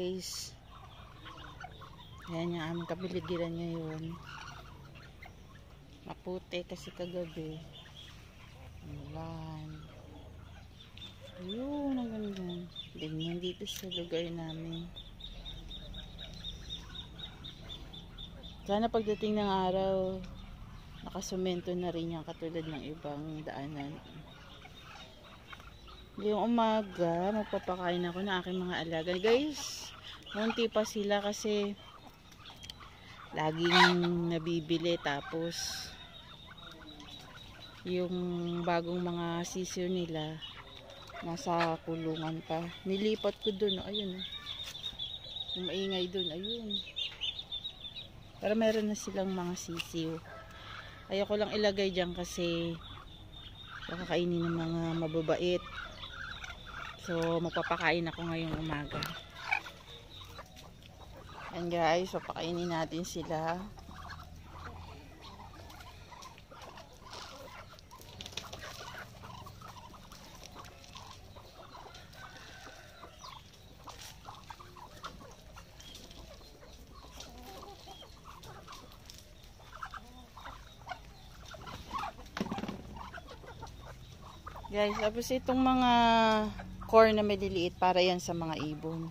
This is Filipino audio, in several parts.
guys. Ayan yung aming kapiligiran ngayon. Maputi kasi kagabi. Ayan. Ayun, ang ganda. Ganyan dito sa lugar namin. Sana pagdating ng araw, nakasumento na rin yan katulad ng ibang daanan. Yung umaga, magpapakain ako ng aking mga alaga. Guys, munti pa sila kasi laging nabibili. Tapos, yung bagong mga sisiyo nila, nasa kulungan pa. Nilipat ko dun. Ayun. Yung maingay dun. Ayun. Pero meron na silang mga sisiyo. Ayoko lang ilagay dyan kasi nakakainin ng mga mababait. So, magpapakain ako ngayong umaga. And guys, papakainin natin sila. Guys, tapos itong mga corn na maliliit para yan sa mga ibon.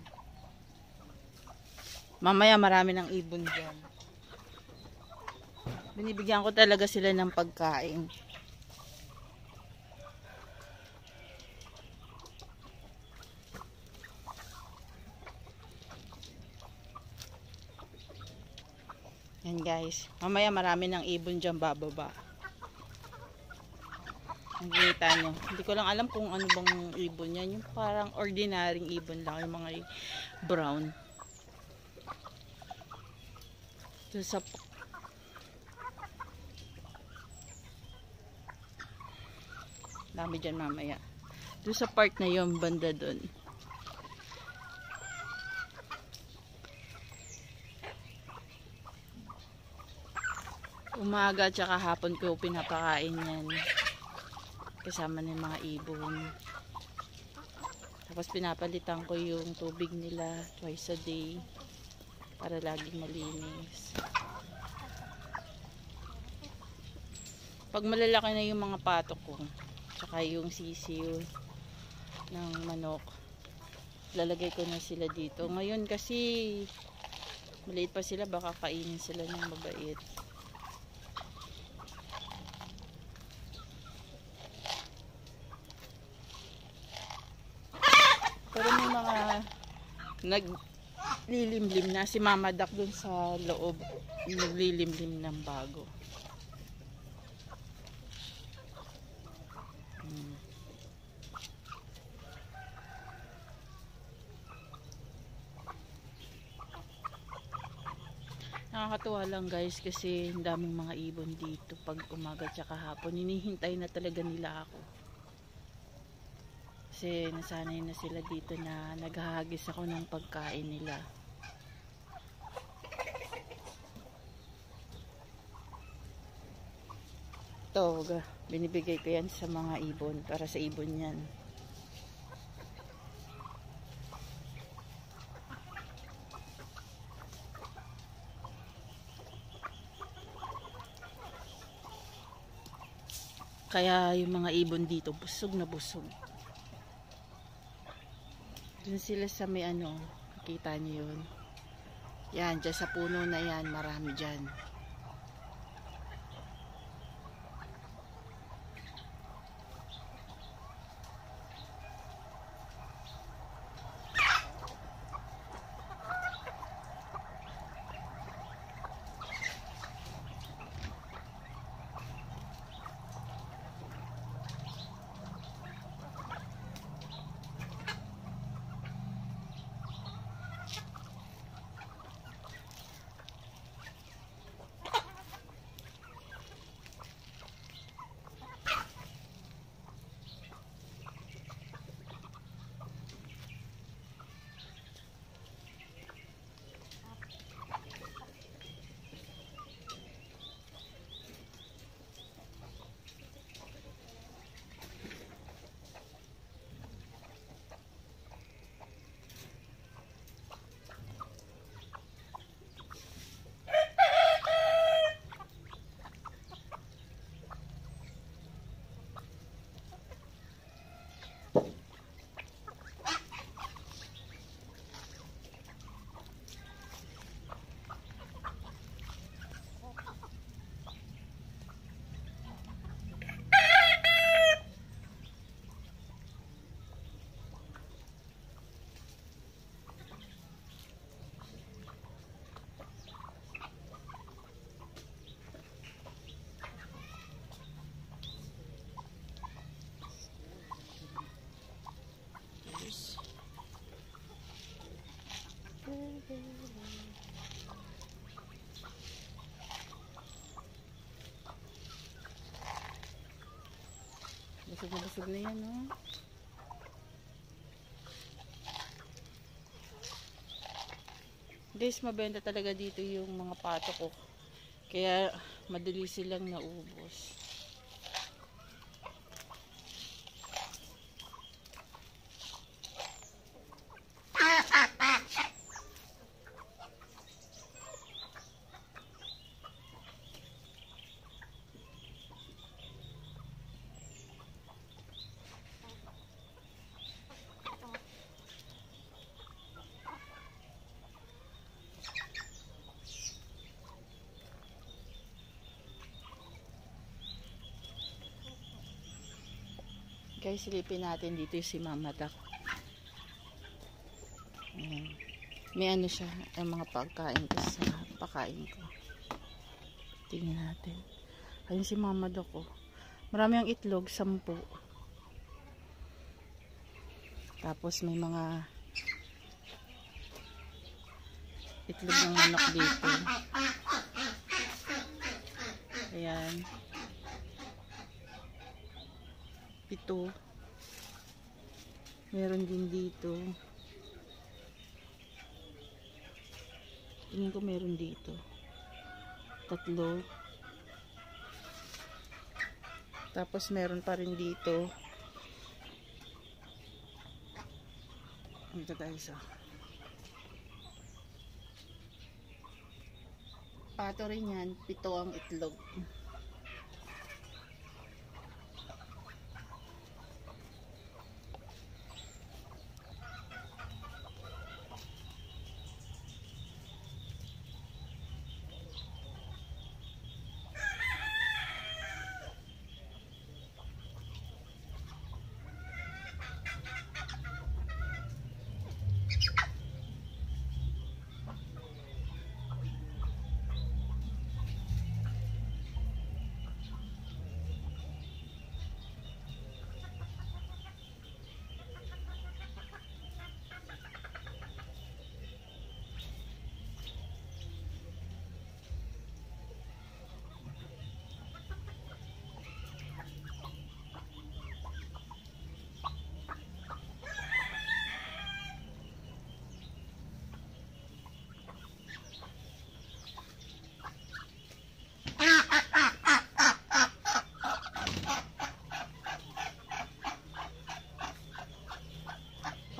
Mamaya marami ng ibon dyan. Binibigyan ko talaga sila ng pagkain. Yan guys. Mamaya marami ng ibon dyan bababa. Nakikita nyo. Hindi ko lang alam kung ano bang ibon yan. Yung parang ordinaryong ibon lang. Yung mga brown. So, sa dami dyan mamaya. Doon sa part na yun, banda doon. Umaga at saka hapon ko pinapakain yan. Kasama ng mga ibon. Tapos pinapalitan ko yung tubig nila twice a day para laging malinis. Pag malalaki na yung mga patok ko, tsaka yung sisiyo ng manok, lalagay ko na sila dito. Ngayon kasi maliit pa sila, baka kainin sila ng mabait. Pero may mga naglilimlim na. Si Mama Duck dun sa loob, naglilimlim ng bago. Nakakatuwa lang guys kasi ang daming mga ibon dito pag umaga tsaka hapon. Hinihintay na talaga nila ako. Kasi nasanay na sila dito na naghahagis ako ng pagkain nila. Ito, binibigay ko yan sa mga ibon. Para sa ibon yan. Kaya yung mga ibon dito, busog na busog. Dun sila sa may ano, nakita niyo yun. Yan, dyan sa puno na yan, marami dyan. Busog na yan, oh. Guys, mabenta talaga dito yung mga pato ko. Kaya madali silang naubos. Guys, silipin natin dito yung si Mama Duck. Ayan. May ano siya, ang mga pagkain ko sa pakain ko. Tingnan natin. Ayun si Mama Duck, oh. Marami ang itlog, 10. Tapos may mga itlog ng manok dito. Ayan. 7. Meron din dito. Tingin ko meron dito. 3. Tapos meron pa rin dito. Ito guys, oh. Pato rin yan. 7 ang itlog.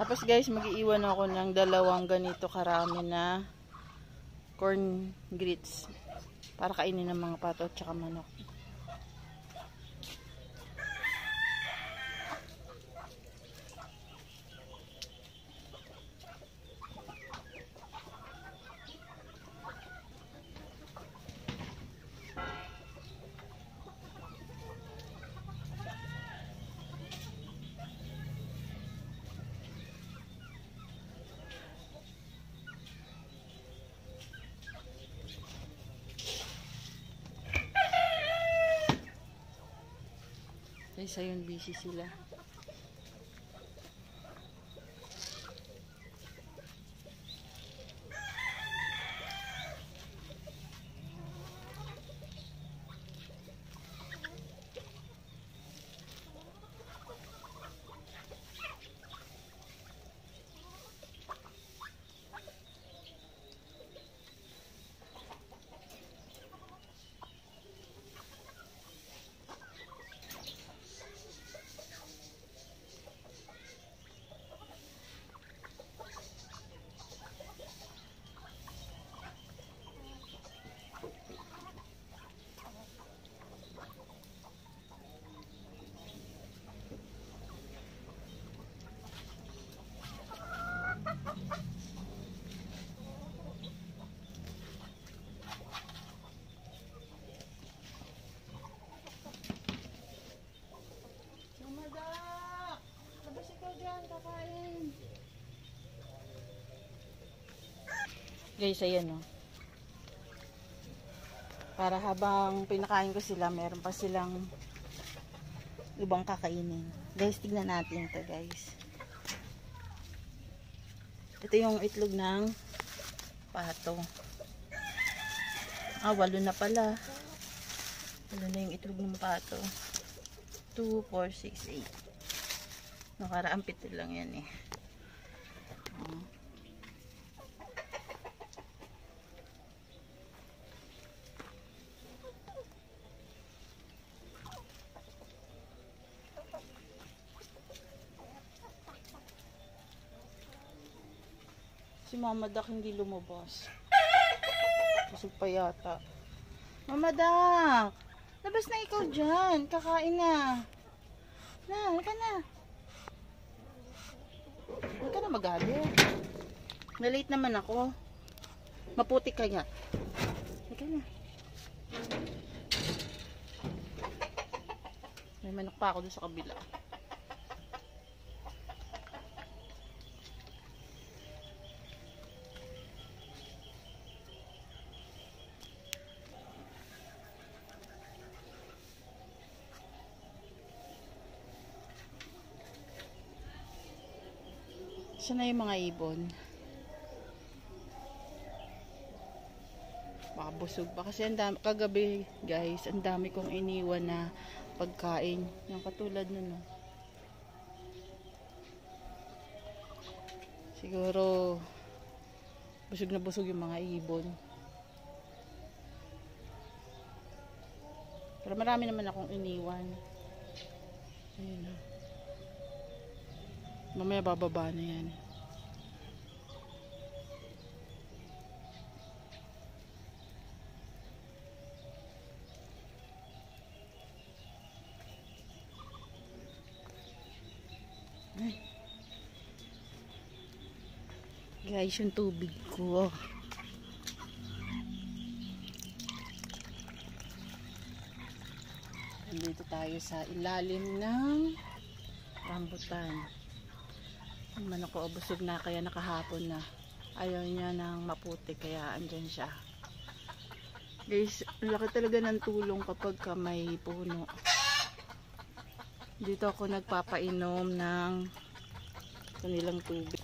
Tapos guys, mag-iiwan ako ng 2 ganito karami na corn grits para kainin ng mga pato at saka manok. Guys, ayun, busy sila. Guys, ayan, oh. Para habang pinakain ko sila, meron pa silang ibang kakainin. Guys, tignan natin ito, guys. Ito yung itlog ng pato. Ah, 8 na pala. 8 na yung itlog ng pato. 2, 4, 6, 8. Nakaraang 7 lang yan eh. Si Mama Dak hindi lumabas. Busog pa yata. Mama Dak! Labas na ikaw dyan. Kakain na. Halika na. Halika na magalit. Na-late naman ako. Maputik ka nga. Halika na. May manok pa ako doon sa kabila. Saan na yung mga ibon? Baka busog pa. Kasi kagabi guys, ang dami kong iniwan na pagkain. Yung katulad nun. Siguro busog na busog yung mga ibon. Pero marami naman akong iniwan. Ayun na. Mamaya bababa na yan. Ay. Guys, yung tubig ko. Nandito tayo sa ilalim ng rambutan. Ang manok ko busog na kaya nakahapon na. Ayaw niya ng maputi kaya andyan siya. Guys, laki talaga ng tulong kapag may puno. Dito ako nagpapainom ng kanilang tubig.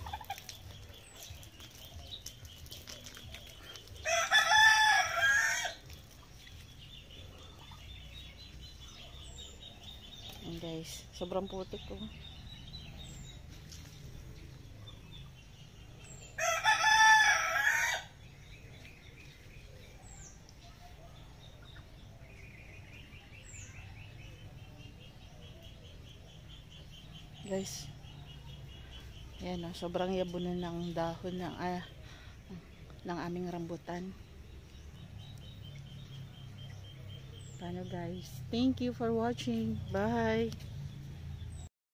Ayan guys, sobrang putik ko. Guys, ayan o, sobrang yabo na ng dahon ng aming rambutan. Paano guys? Thank you for watching. Bye!